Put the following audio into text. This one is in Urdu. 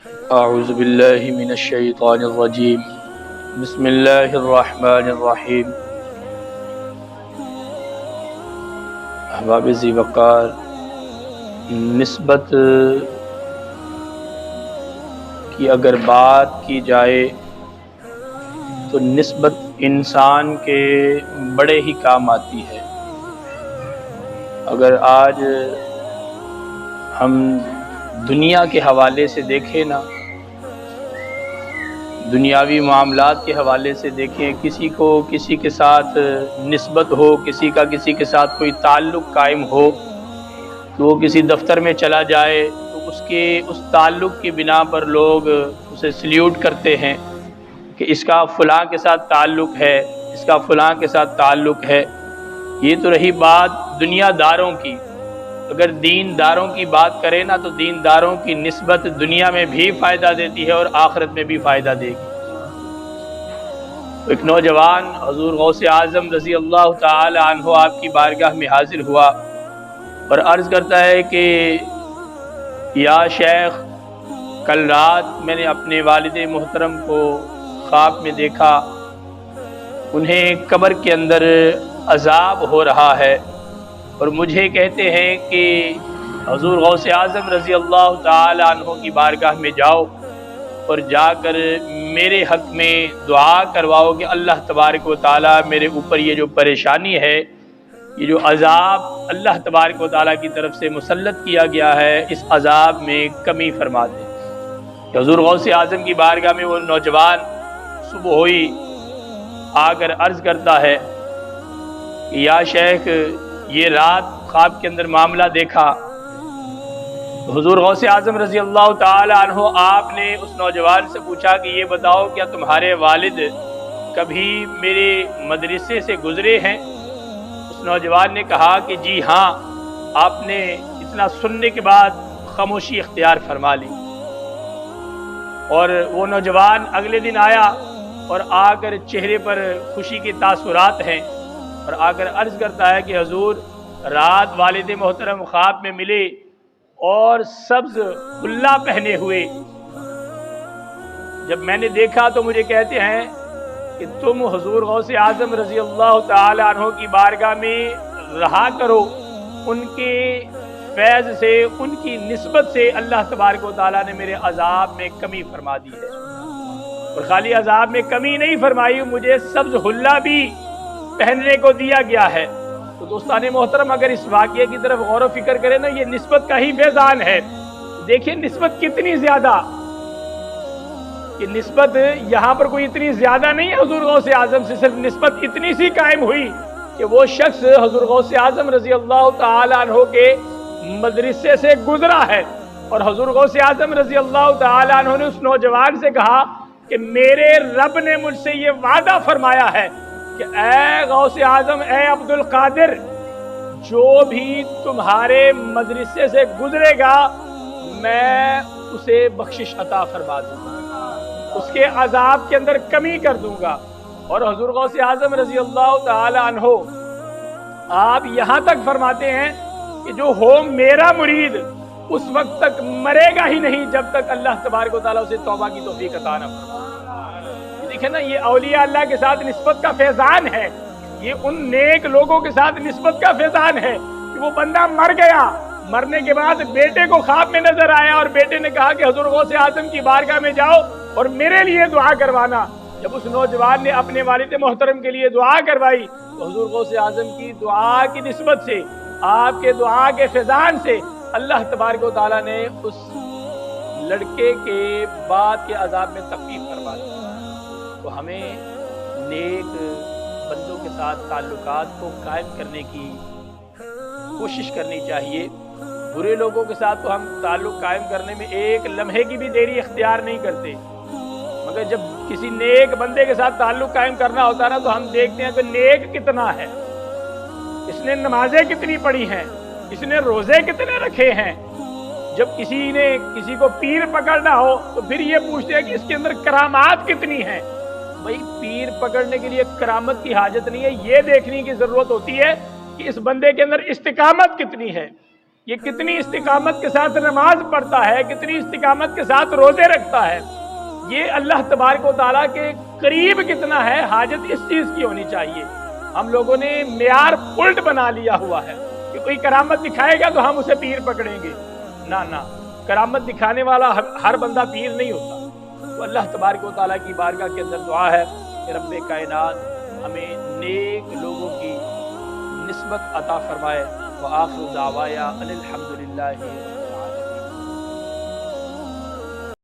اعوذ باللہ من الشیطان الرجیم بسم اللہ الرحمن الرحیم۔ احباب ذی وقار، نسبت کی اگر بات کی جائے تو نسبت انسان کے بڑے ہی کام آتی ہے۔ اگر آج ہم دنیا کے حوالے سے دیکھیں نا، دنیاوی معاملات کے حوالے سے دیکھیں، کسی کو کسی کے ساتھ نسبت ہو، کسی کا کسی کے ساتھ کوئی تعلق قائم ہو، تو وہ کسی دفتر میں چلا جائے تو اس تعلق کی بنا پر لوگ اسے سلیوٹ کرتے ہیں کہ اس کا فلاں کے ساتھ تعلق ہے، اس کا فلاں کے ساتھ تعلق ہے۔ یہ تو رہی بات دنیا داروں کی۔ اگر دین داروں کی بات کریں نا تو دین داروں کی نسبت دنیا میں بھی فائدہ دیتی ہے اور آخرت میں بھی فائدہ دے گی۔ ایک نوجوان حضور غوث اعظم رضی اللہ تعالی عنہ آپ کی بارگاہ میں حاضر ہوا اور عرض کرتا ہے کہ یا شیخ، کل رات میں نے اپنے والد محترم کو خواب میں دیکھا، انہیں قبر کے اندر عذاب ہو رہا ہے، اور مجھے کہتے ہیں کہ حضور غوث اعظم رضی اللہ تعالی عنہ کی بارگاہ میں جاؤ اور جا کر میرے حق میں دعا کرواؤ کہ اللہ تبارک و تعالی میرے اوپر یہ جو پریشانی ہے، یہ جو عذاب اللہ تبارک و تعالی کی طرف سے مسلط کیا گیا ہے، اس عذاب میں کمی فرما دے۔ کہ حضور غوث اعظم کی بارگاہ میں وہ نوجوان صبح ہوئی آ کر عرض کرتا ہے کہ یا شیخ، یہ رات خواب کے اندر معاملہ دیکھا۔ حضور غوث اعظم رضی اللہ تعالی عنہ آپ نے اس نوجوان سے پوچھا کہ یہ بتاؤ، کیا تمہارے والد کبھی میرے مدرسے سے گزرے ہیں؟ اس نوجوان نے کہا کہ جی ہاں۔ آپ نے اتنا سننے کے بعد خاموشی اختیار فرما لی، اور وہ نوجوان اگلے دن آیا اور آ کر چہرے پر خوشی کے تاثرات ہیں، اور آ کر عرض کرتا ہے کہ حضور، رات والد محترم خواب میں ملے اور سبز حلہ پہنے ہوئے۔ جب میں نے دیکھا تو مجھے کہتے ہیں کہ تم حضور غوث اعظم رضی اللہ تعالی عنہ کی بارگاہ میں رہا کرو، ان کے فیض سے، ان کی نسبت سے اللہ تبارک و تعالیٰ نے میرے عذاب میں کمی فرما دی ہے۔ اور خالی عذاب میں کمی نہیں فرمائی، مجھے سبز حلہ بھی پہننے کو دیا گیا ہے۔ تو دوستان محترم، اگر اس واقعے کی طرف غور و فکر کریں نا، یہ نسبت کا ہی فیضان ہے۔ دیکھیں نسبت کتنی زیادہ، کہ نسبت یہاں پر کوئی اتنی زیادہ نہیں ہے حضور غوث اعظم سے، صرف نسبت اتنی سی قائم ہوئی کہ وہ شخص حضور غوث اعظم رضی اللہ تعالی عنہ کے مدرسے سے گزرا ہے، اور حضور غوث اعظم رضی اللہ تعالی عنہ نے اس نوجوان سے کہا کہ میرے رب نے مجھ سے یہ وعدہ فرمایا ہے کہ اے غوث اعظم، اے عبد القادر، جو بھی تمہارے مدرسے سے گزرے گا میں اسے بخشش عطا فرما دوں گا، اس کے عذاب کے اندر کمی کر دوں گا۔ اور حضور غوث اعظم رضی اللہ تعالی عنہ آپ یہاں تک فرماتے ہیں کہ جو ہو میرا مرید اس وقت تک مرے گا ہی نہیں جب تک اللہ تبارک و تعالیٰ اسے توبہ کی توفیق عطا نہ فرمائے۔ دیکھیں نا، یہ اولیاء اللہ کے ساتھ نسبت کا فیضان ہے، یہ ان نیک لوگوں کے ساتھ نسبت کا فیضان ہے کہ وہ بندہ مر گیا، مرنے کے بعد بیٹے کو خواب میں نظر آیا اور بیٹے نے کہا کہ حضور غوث اعظم کی بارگاہ میں جاؤ اور میرے لیے دعا کروانا۔ جب اس نوجوان نے اپنے والد محترم کے لیے دعا کروائی تو حضور غوث اعظم کی دعا کی نسبت سے، آپ کے دعا کے فیضان سے اللہ تبارک و تعالیٰ نے اس لڑکے کے بعد کے عذاب میں تخفیف فرما دی۔ تو ہمیں نیک بندوں کے ساتھ تعلقات کو قائم کرنے کی کوشش کرنی چاہیے۔ برے لوگوں کے ساتھ تو ہم تعلق قائم کرنے میں ایک لمحے کی بھی دیری اختیار نہیں کرتے، مگر جب کسی نیک بندے کے ساتھ تعلق قائم کرنا ہوتا ہے نا تو ہم دیکھتے ہیں کہ نیک کتنا ہے، اس نے نمازیں کتنی پڑھی ہیں، اس نے روزے کتنے رکھے ہیں۔ جب کسی نے کسی کو پیر پکڑنا ہو تو پھر یہ پوچھتے ہیں کہ اس کے اندر کرامات کتنی ہیں۔ بھائی، پیر پکڑنے کے لیے کرامت کی حاجت نہیں ہے، یہ دیکھنے کی ضرورت ہوتی ہے کہ اس بندے کے اندر استقامت کتنی ہے۔ یہ کتنی استقامت کے ساتھ نماز پڑھتا ہے، کتنی استقامت کے ساتھ روزے رکھتا ہے، یہ اللہ تبارک و تعالیٰ کے قریب کتنا ہے، حاجت اس چیز کی ہونی چاہیے۔ ہم لوگوں نے معیار الٹ بنا لیا ہوا ہے کہ کوئی کرامت دکھائے گا تو ہم اسے پیر پکڑیں گے۔ نہ، کرامت دکھانے والا ہر بندہ پیر نہیں ہوتا۔ تو اللہ تبارک و تعالیٰ کی بارگاہ کے اندر دعا ہے کہ رب کائنات ہمیں نیک لوگوں کی نسبت عطا فرمائے۔ وآخر دعوایا ان الحمدللہ